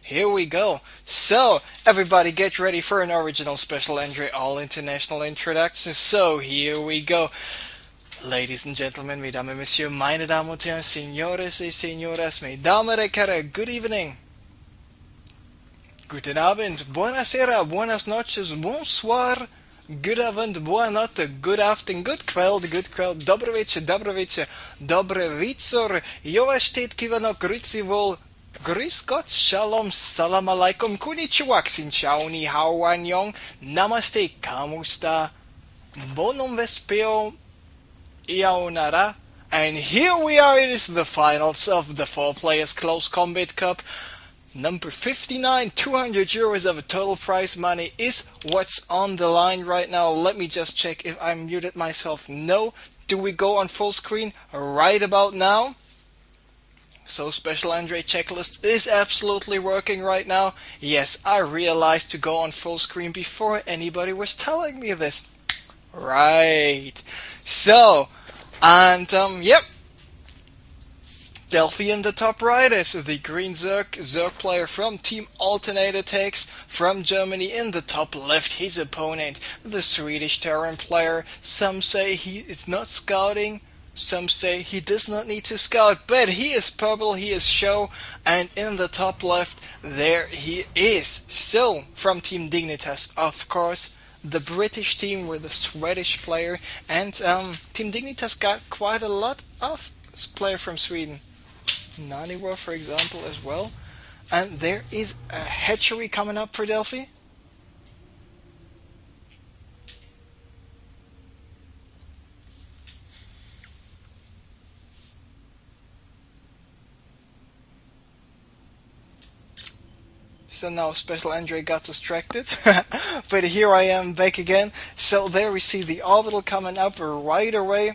Here we go. So, everybody get ready for an original special Andre All International introduction. So, here we go. Ladies and gentlemen, mesdames et messieurs, meine Damen und Herren, señores y señoras, mesdames et cara, good evening. Guten Abend, buonasera, buenas noches, bonsoir, good avond, boa notte, good afternoon, good kveld, dobre večer, dobre večer, jo vas steht kivano, grüezi wohl, grüß Gott, shalom, salam alaikum, konnichiwa, xin chao, ni hao, annyeong, namaste, kamusta, bonum vespeo, Yaonara. And here we are, it is the finals of the 4 Players Close Combat Cup. Number 59, 200 euros of a total prize money is what's on the line right now. Let me just check if I muted myself. No. Do we go on full screen right about now? So Special Andre checklist is absolutely working right now. Yes, I realized to go on full screen before anybody was telling me this. Right. So, and yep. Delphi in the top right is the green Zerg player from Team Alternator takes from Germany. In the top left, his opponent, the Swedish Terran player. Some say he is not scouting, some say he does not need to scout, but he is purple, he is Sjow, and in the top left, there he is. So, from Team Dignitas, of course, the British team with the Swedish player, and Team Dignitas got quite a lot of player from Sweden. Naniwa, for example, as well. And there is a hatchery coming up for Delphi. So now Special Andre got distracted, but here I am back again. So there we see the orbital coming up right away.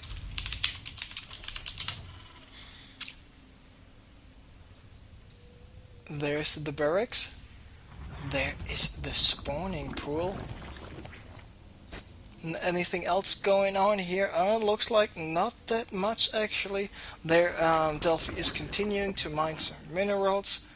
There's the barracks. There is the spawning pool. Anything else going on here? Looks like not that much actually. There, Delphi is continuing to mine some minerals.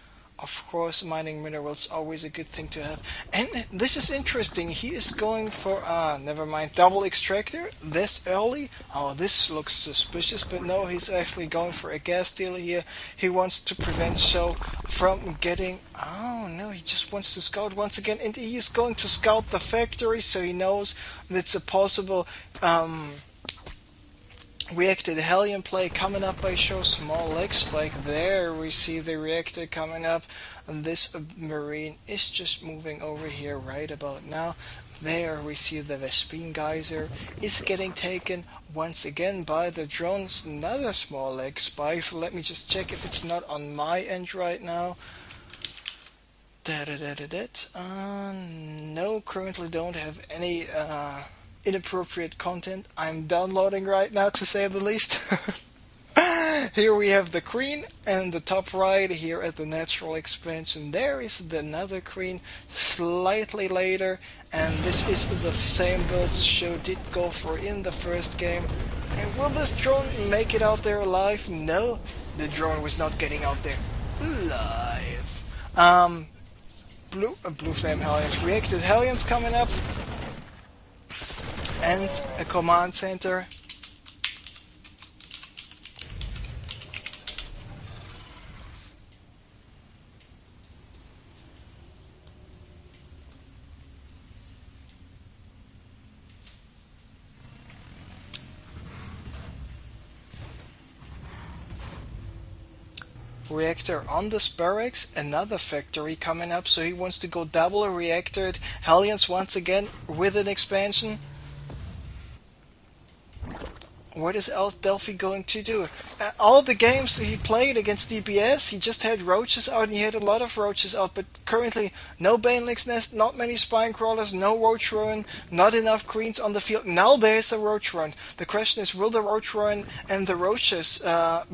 Of course, mining minerals is always a good thing to have. And this is interesting. He is going for, never mind, double extractor this early. Oh, this looks suspicious, but no, he's actually going for a gas deal here. He wants to prevent Sjow from getting, oh no, he just wants to scout once again. And he is going to scout the factory, so he knows that's a possible, reacted Hellion play coming up by Sjow. Small leg spike. There we see the reactor coming up, and this marine is just moving over here right about now. There we see the Vespine geyser is getting taken once again by the drones. Another small leg spike. So let me just check if it's not on my end right now. No, currently don't have any inappropriate content. I'm downloading right now, to say the least. Here we have the queen, and the top right here at the natural expansion there is another queen slightly later, and this is the same build Sjow did go for in the first game. And will this drone make it out there alive? No, the drone was not getting out there alive. Blue flame Hellions, reacted Hellions coming up, and a command center. Reactor on this barracks, another factory coming up, so he wants to go double reactor Hellions once again with an expansion. What is Delphi going to do? All the games he played against DPS, he just had roaches out, and he had a lot of roaches out, but currently no Banelix Nest, not many Spine Crawlers, no Roach Ruin, not enough Queens on the field. Now there's a Roach Run. The question is, will the Roach Run and the Roaches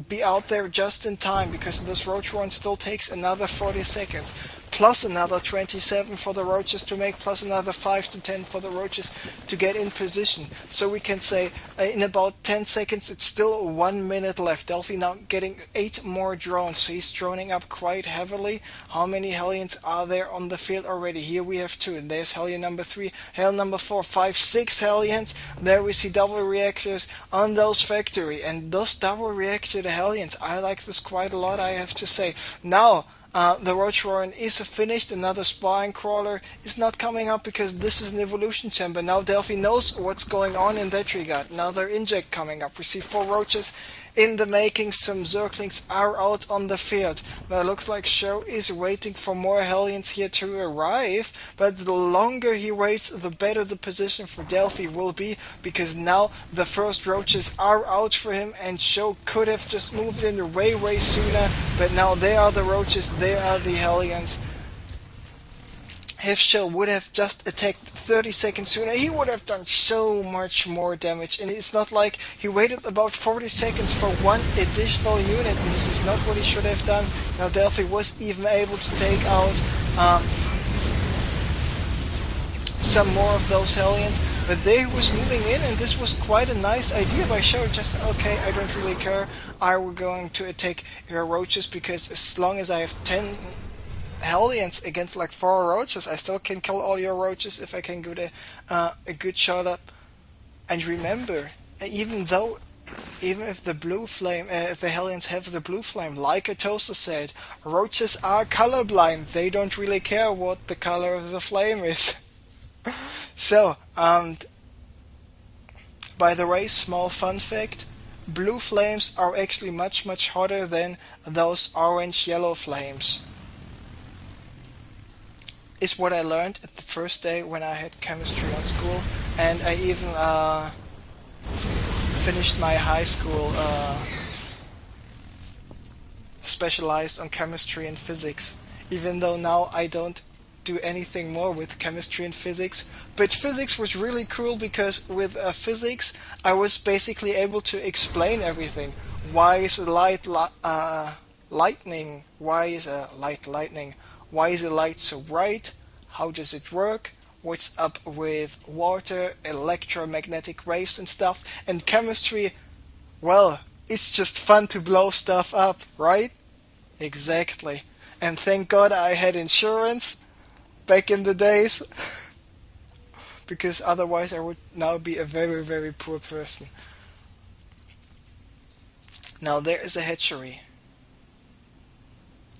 be out there just in time, because this Roach Run still takes another 40 seconds. plus another 27 for the roaches to make, plus another 5 to 10 for the roaches to get in position. So we can say in about 10 seconds it's still 1 minute left. Delphi now getting 8 more drones, so he's droning up quite heavily. How many Hellions are there on the field already? Here we have 2, and there's Hellion number 3, Hellion number 4, 5, 6 Hellions. There we see double reactors on those factory, and those double reactor Hellions, I like this quite a lot, I have to say. Now the Roach Warren is finished. Another Spine Crawler is not coming up because this is an evolution chamber. Now Delphi knows what's going on in that regard. Another inject coming up. We see 4 roaches in the making. Some Zerglings are out on the field. Now it looks like Sjow is waiting for more Hellions here to arrive, but the longer he waits, the better the position for Delphi will be, because now the first roaches are out for him, and Sjow could have just moved in way sooner, but now there are the roaches, there are the Hellions. If Sjow would have just attacked 30 seconds sooner, he would have done so much more damage. And it's not like he waited about 40 seconds for one additional unit, and this is not what he should have done. Now Delphi was even able to take out some more of those Hellions, but there he was moving in, and this was quite a nice idea by Sjow. Just, okay, I don't really care, I'm going to attack your roaches, because as long as I have 10 Hellions against like 4 roaches, I still can kill all your roaches if I can get a good shot up. And remember, even if the blue flame, if the Hellions have the blue flame, like a toaster said, roaches are colorblind. They don't really care what the color of the flame is. So, by the way, small fun fact, blue flames are actually much hotter than those orange-yellow flames. Is what I learned at the first day when I had chemistry on school, and I even finished my high school specialized on chemistry and physics, even though now I don't do anything more with chemistry and physics. But physics was really cool, because with physics I was basically able to explain everything. Why is a light lightning? Why is a light lightning? Why is a light so bright? How does it work? What's up with water, electromagnetic waves and stuff? And chemistry, well, it's just fun to blow stuff up, right? Exactly. And thank God I had insurance back in the days, because otherwise I would now be a very poor person. Now there is a hatchery.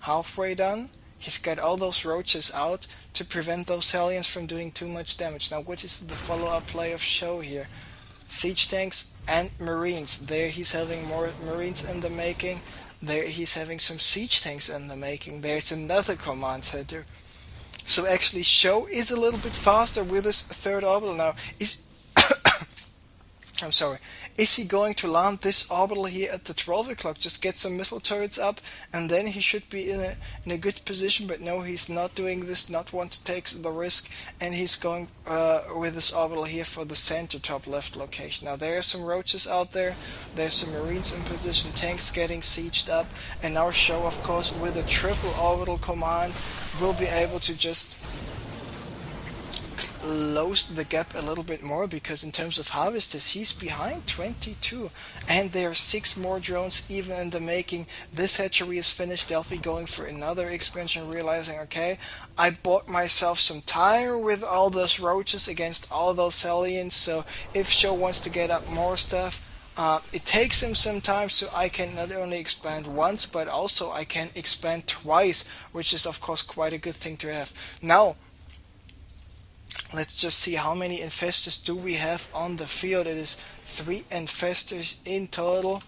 Halfway done. He's got all those roaches out to prevent those Hellions from doing too much damage. Now what is the follow-up play of Sjow here? Siege tanks and marines. There he's having more marines in the making. There he's having some siege tanks in the making. There's another command center. So actually Sjow is a little bit faster with his third orbital now. I'm sorry. Is he going to land this orbital here at the 12 o'clock? Just get some missile turrets up, and then he should be in a good position. But no, he's not doing this, not want to take the risk, and he's going with this orbital here for the center top left location. Now there are some roaches out there, there's some marines in position, tanks getting sieged up, and our Sjow, of course, with a triple orbital command, will be able to just close the gap a little bit more, because in terms of harvesters he's behind 22, and there are 6 more drones even in the making. This hatchery is finished. Delphi going for another expansion, realizing, okay, I bought myself some time with all those roaches against all those Hellions, so if Sjow wants to get up more stuff, it takes him some time, so I can not only expand once, but also I can expand twice, which is of course quite a good thing to have. Now let's just see how many infestors do we have on the field. It is 3 infestors in total.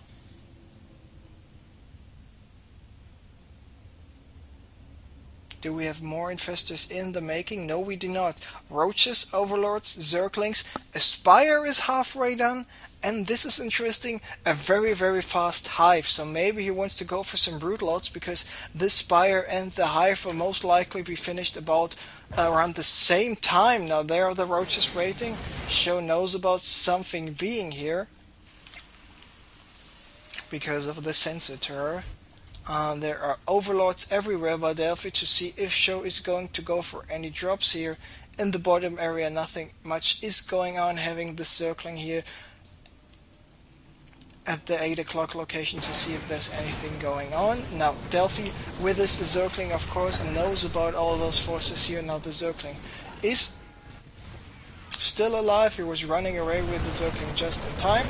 Do we have more infestors in the making? No, we do not. Roaches, overlords, zerglings. A spire is halfway done. And this is interesting, a very fast hive. So maybe he wants to go for some broodlords, because this spire and the hive will most likely be finished about around the same time. Now there are the roaches waiting. Sjow knows about something being here because of the sensor turret. There are overlords everywhere by Delphi to see if Sjow is going to go for any drops here. In the bottom area nothing much is going on, having the circling here at the 8 o'clock location to see if there's anything going on. Now Delphi with his circling of course knows about all those forces here. Now the circling is still alive. He was running away with the circling just in time.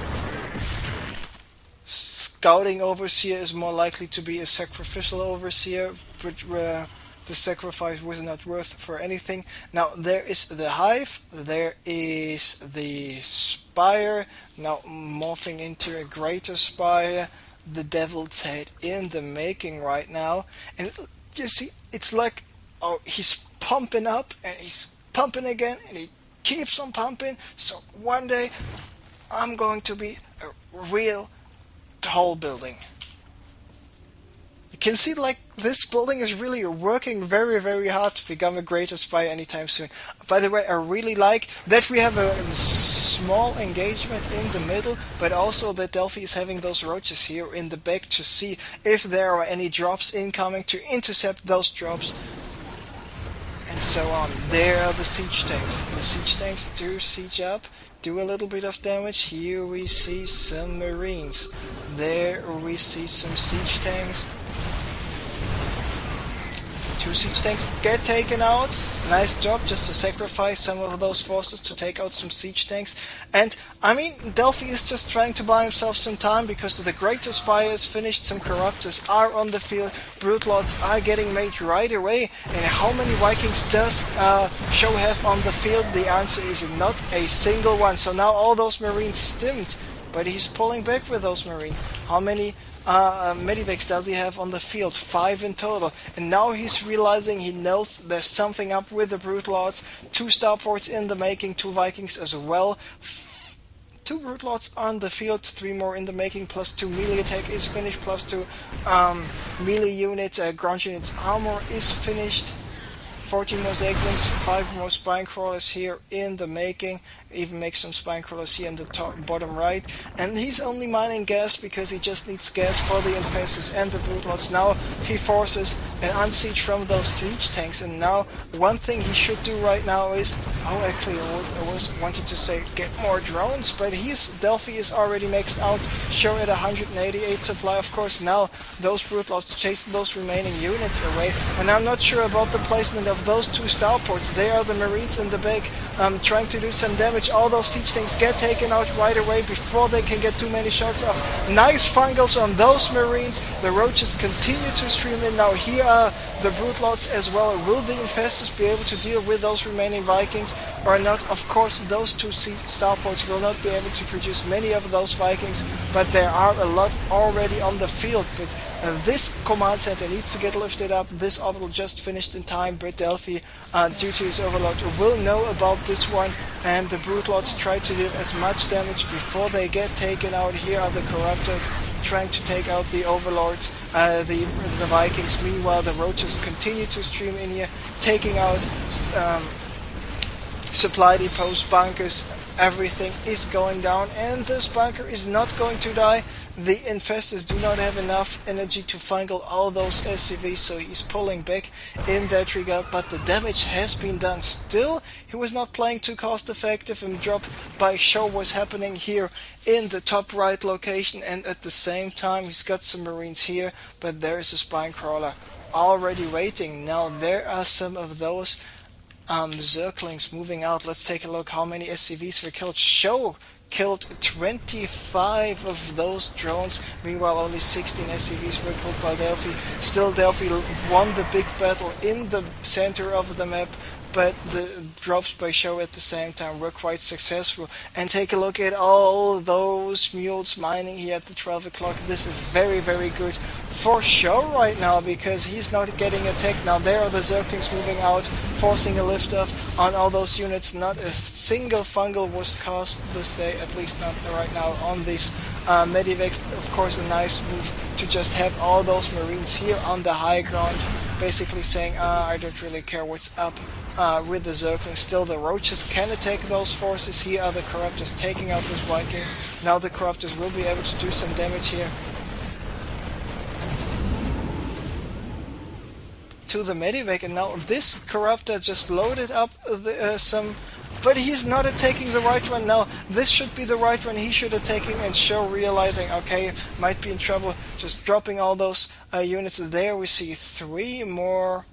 Scouting Overseer is more likely to be a sacrificial Overseer, but the sacrifice was not worth for anything. Now there is the Hive, there is the Spire, now morphing into a greater Spire, the Devil's Head in the making right now. And you see, it's like, oh, he's pumping up and he's pumping again and he keeps on pumping. So one day I'm going to be a real tall building. You can see like this building is really working very, very hard to become a greater spy anytime soon. By the way, I really like that we have a small engagement in the middle, but also that Delphi is having those roaches here in the back to see if there are any drops incoming, to intercept those drops and so on. There are the siege tanks. The siege tanks do siege up, do a little bit of damage. Here we see some marines. There we see some siege tanks. 2 siege tanks get taken out. Nice job, just to sacrifice some of those forces to take out some siege tanks. And I mean, Delphi is just trying to buy himself some time because the Greater Spire is finished, some Corruptors are on the field, Broodlords are getting made right away. And how many Vikings does Sjow have on the field? The answer is not a single one. So now all those Marines stimmed, but he's pulling back with those Marines. How many medivacs does he have on the field? 5 in total. And now he's realizing, he knows there's something up with the Broodlords. 2 starports in the making, 2 Vikings as well. 2 Broodlords on the field, 3 more in the making, plus 2 melee attack is finished, plus 2 melee units, ground units armor is finished. 14 more Zeglings, 5 more spine crawlers here in the making. Even make some spine crawlers here in the top, bottom right. And he's only mining gas because he just needs gas for the infestors and the Broodlords. Now he forces an unsiege from those siege tanks. And now one thing he should do right now is, actually I wanted to say get more drones, but Delphi is already maxed out. Sjow at 188 supply. Of course now those Broodlords chase those remaining units away. And I'm not sure about the placement of those 2 starports. They are the Marines in the back trying to do some damage. All those siege tanks get taken out right away before they can get too many shots off. Nice fungals on those Marines. The roaches continue to stream in. Now here are the Broodlords as well. Will the infestors be able to deal with those remaining Vikings or not? Of course those 2 starports will not be able to produce many of those Vikings, but there are a lot already on the field. But this command center needs to get lifted up. This orbital just finished in time, but Delphi, due to his overload, will know about this one, and the Broodlords try to deal as much damage before they get taken out. Here are the Corruptors trying to take out the Overlords, the Vikings. Meanwhile, the Roaches continue to stream in here, taking out supply depots, bunkers. Everything is going down, and this bunker is not going to die. The infestors do not have enough energy to fungal all those SCVs, so he's pulling back in that regard, but the damage has been done. Still, he was not playing too cost effective, and drop by Sjow was happening here in the top right location, and at the same time he's got some Marines here, but there is a spine crawler already waiting. Now there are some of those Zerglings moving out. Let's take a look how many SCVs were killed. Sjow killed 25 of those drones. Meanwhile, only 16 SCVs were killed by Delphi. Still, Delphi won the big battle in the center of the map, but the drops by Sjow at the same time were quite successful. And take a look at all those mules mining here at the 12 o'clock. This is very, very good for Sjow right now because he's not getting attacked. Now there are the Zerglings moving out, forcing a liftoff on all those units. Not a single fungal was cast this day, at least not right now, on these medivacs. Of course, a nice move to just have all those Marines here on the high ground, basically saying, I don't really care what's up with the Zerglings. Still, the Roaches can attack those forces. Here are the Corruptors taking out this Viking. Now the Corruptors will be able to do some damage here. to the medivac, and now this Corruptor just loaded up some, but he's not taking the right one. Now this should be the right one he should have taken, and Sjow realizing, okay, might be in trouble, just dropping all those units. There we see 3 more,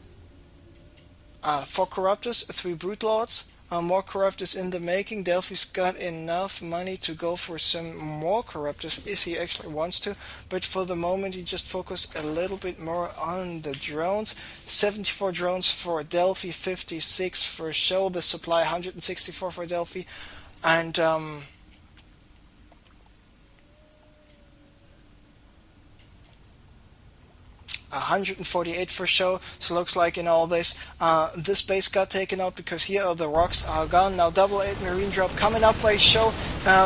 4 Corruptors, 3 Brute Lords. More Corruptors in the making. Delphi's got enough money to go for some more Corruptors if he actually wants to, but for the moment he just focused a little bit more on the drones. 74 drones for Delphi, 56 for Sjow. The supply 164 for Delphi, and 148 for Sjow. So looks like in all this, this base got taken out because here the rocks are gone. Now double 8 marine drop coming up by Sjow.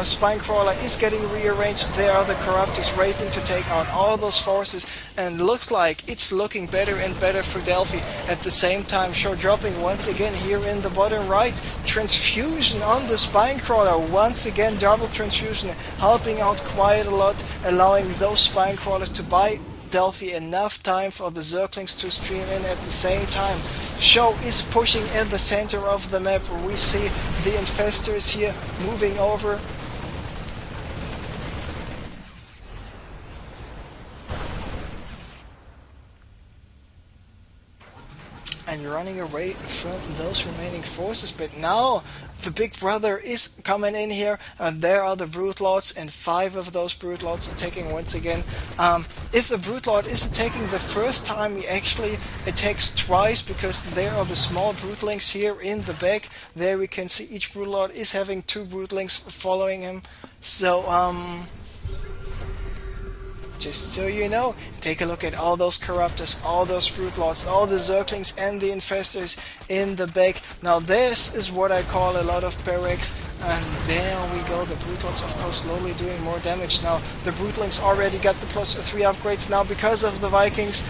Spinecrawler is getting rearranged. There are the Corruptors waiting to take out all those forces, and looks like it's looking better and better for Delphi. At the same time, Sjow dropping once again here in the bottom right. Transfusion on the Spinecrawler. Once again, double transfusion, helping out quite a lot, allowing those Spinecrawlers to buy Delphi enough time for the Zerglings to stream in at the same time. Sjow is pushing in the center of the map. We see the Infestors here moving over. And running away from those remaining forces, but now the big brother is coming in here, and there are the Brute Lords, and 5 of those Brute Lords attacking once again. If the Brute Lord is attacking the first time, he actually attacks twice, because there are the small Brutelings here in the back. There we can see each Brute Lord is having 2 Brutelings following him. So just so you know, take a look at all those Corruptors, all those Brute Lords, all the Zerglings and the Infestors in the back. Now this is what I call a lot of barracks, and there we go. The Brute Lords of course slowly doing more damage now. The Brutelings already got the +3 upgrades now because of the Vikings.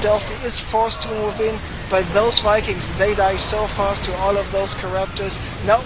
Delphi is forced to move in, but those Vikings, they die so fast to all of those Corruptors. Now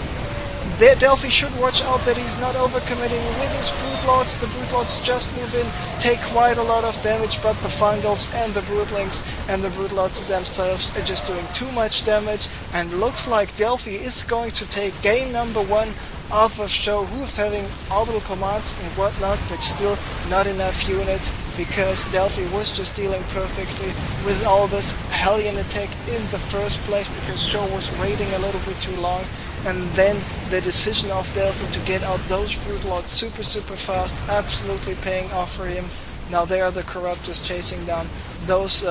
Delphi should watch out that he's not overcommitting with his Brute Lords. The Brute Lords just move in, take quite a lot of damage, but the Fungals and the Brutelings and the Brute Lords themselves are just doing too much damage, and looks like Delphi is going to take game number 1 off of Sjow, who's having orbital commands and whatnot, but still not enough units, because Delphi was just dealing perfectly with all this Hellion attack in the first place, because Sjow was waiting a little bit too long. And then the decision of Delphi to get out those Brute Lords super fast, absolutely paying off for him. Now there are the Corruptors chasing down those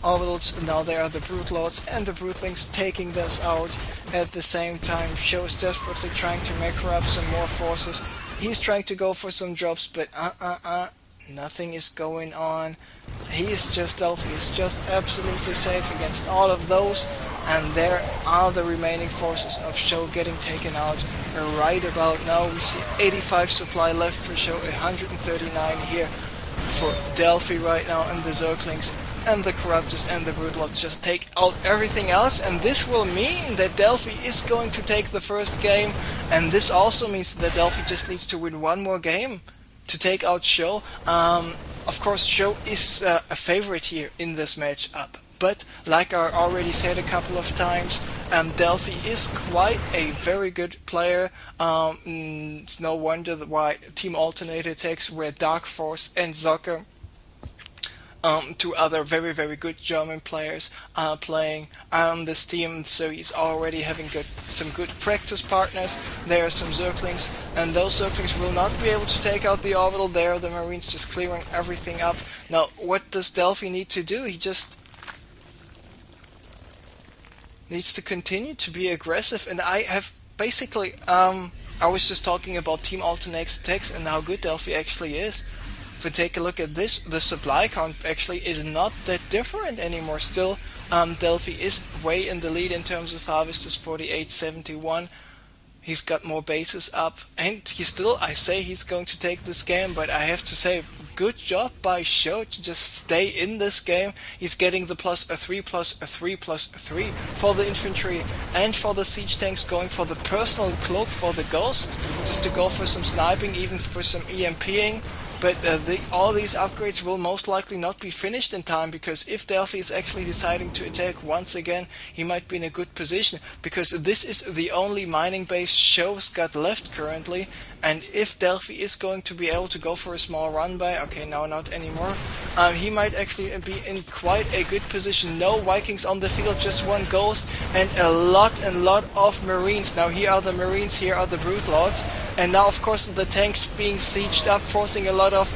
orbitals. Now there are the Brute Lords and the Brutelings taking those out at the same time. Sjow is desperately trying to macro up some more forces. He's trying to go for some drops, but nothing is going on. Delphi is just absolutely safe against all of those. And there are the remaining forces of Sjow getting taken out right about now. We see 85 supply left for Sjow, 139 here for Delphi right now, and the Zerglings and the Corruptors and the Brute Lords just take out everything else, and this will mean that Delphi is going to take the first game, and this also means that Delphi just needs to win 1 more game to take out Sjow. Of course, Sjow is a favorite here in this matchup. But, like I already said a couple of times, Delphi is quite a very good player. It's no wonder why Team Alternator takes where Dark Force and Soccer, 2 other very good German players, are playing on this team. So he's already having some good practice partners. There are some Zerglings, and those Zerglings will not be able to take out the orbital. There are the Marines just clearing everything up. Now, what does Delphi need to do? He just needs to continue to be aggressive, and I have basically I was just talking about Team Alternate's attacks and how good Delphi actually is. But take a look at this, the supply count actually is not that different anymore. Still, Delphi is way in the lead in terms of harvesters, 48-71. He's got more bases up, and he still, I say he's going to take this game, but I have to say, good job by Sjow to just stay in this game. He's getting the +3/+3/+3 for the infantry and for the siege tanks, going for the personal cloak for the Ghost, just to go for some sniping, even for some EMPing. but all these upgrades will most likely not be finished in time, because if Delphi is actually deciding to attack once again, he might be in a good position, because this is the only mining base Sjow's got left currently. And if Delphi is going to be able to go for a small run by, okay, now not anymore, he might actually be in quite a good position. No Vikings on the field, just one Ghost and a lot of Marines. Now here are the Marines, here are the Brute Lords, and now of course the tanks being sieged up, forcing a lot of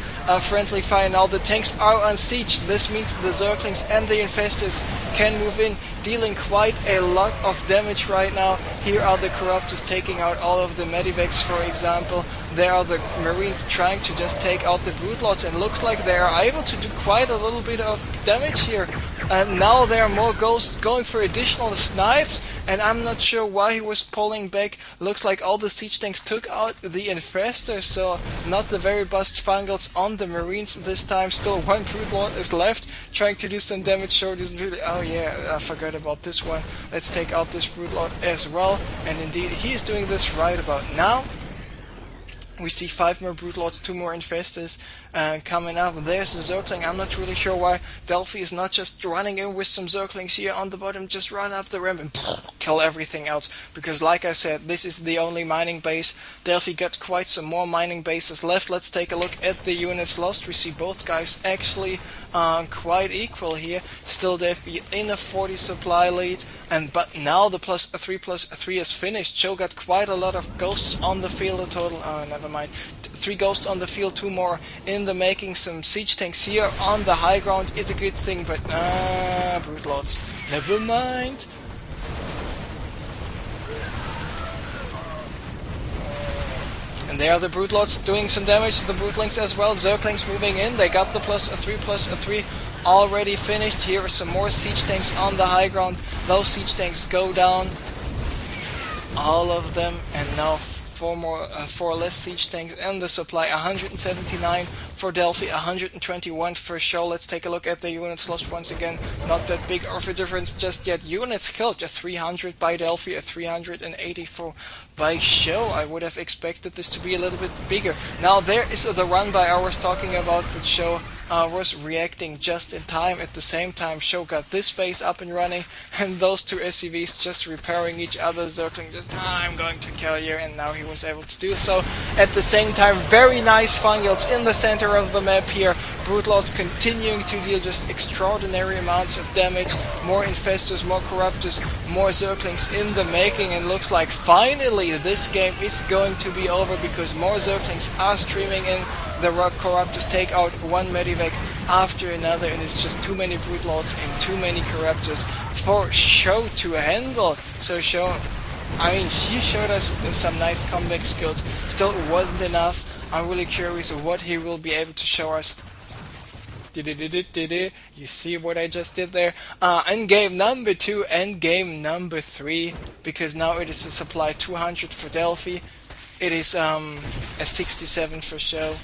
friendly fire. Now the tanks are on siege. This means the Zerglings and the Infestors can move in, dealing quite a lot of damage right now. Here are the Corruptors taking out all of the Medivacs, for example. There are the Marines trying to just take out the Brood Lords, and looks like they are able to do quite a little bit of damage here. And now there are more Ghosts going for additional snipes, and I'm not sure why he was pulling back. Looks like all the siege tanks took out the Infestors, so not the very best fungals on the Marines this time. Still one Brood Lord is left, trying to do some damage. Sure, this really, oh yeah, I forgot about this one. Let's take out this Brood Lord as well, and indeed he is doing this right about now. We see 5 more Brute Lords, 2 more Infestors coming up. There's the Zergling. I'm not really sure why Delphi is not just running in with some Zerglings here on the bottom. Just run up the ramp and kill everything else. Because like I said, this is the only mining base. Delphi got quite some more mining bases left. Let's take a look at the units lost. We see both guys actually quite equal here. Still Delphi in a 40 supply lead. But now the +3/+3 is finished. Sjow got quite a lot of Ghosts on the field, a total, oh never mind, 3 Ghosts on the field, 2 more in the making. Some siege tanks here on the high ground is a good thing, but Brute Lords, never mind. And there are the Brute Lords doing some damage to the Broodlings as well. Zerglings moving in, they got the +3/+3 already finished. Here are some more siege tanks on the high ground. Those siege tanks go down, all of them, and now 4 less siege tanks and the supply. 179 for Delphi, 121 for Sjow. Let's take a look at the units lost once again. Not that big of a difference just yet. Units killed, a 300 by Delphi, a 384 by Sjow. I would have expected this to be a little bit bigger. Now there is the run by I was talking about, but Sjow was reacting just in time. At the same time, Sjow got this base up and running, and those 2 SCVs just repairing each other. Zergling just, I'm going to kill you, and now he was able to do so. At the same time, very nice fungals in the center of the map here. Brute Lords continuing to deal just extraordinary amounts of damage. More Infestors, more Corruptors, more Zerglings in the making, and looks like finally this game is going to be over, because more Zerglings are streaming in. The Corruptors take out one Medivac after another, and it's just too many Brute Lords and too many Corruptors for Sjow to handle. So Sjow, I mean, he showed us some nice comeback skills. Still, it wasn't enough. I'm really curious what he will be able to show us. You see what I just did there? Endgame number 2, endgame number 3, because now it is a supply 200 for Delphi. It is a 67 for Sjow.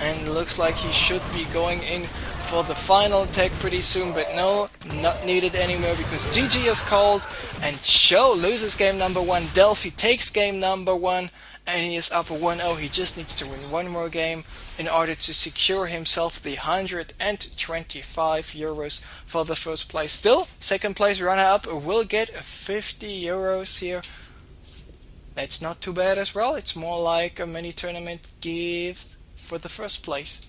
And looks like he should be going in for the final attack pretty soon, but no, not needed anymore, because GG is called, and Sjow loses game number 1. Delphi takes game number 1, and he is up 1-0. He just needs to win one more game in order to secure himself the 125 euros for the first place. Still, second place runner-up will get 50 euros here. That's not too bad as well. It's more like a mini tournament gives for the first place.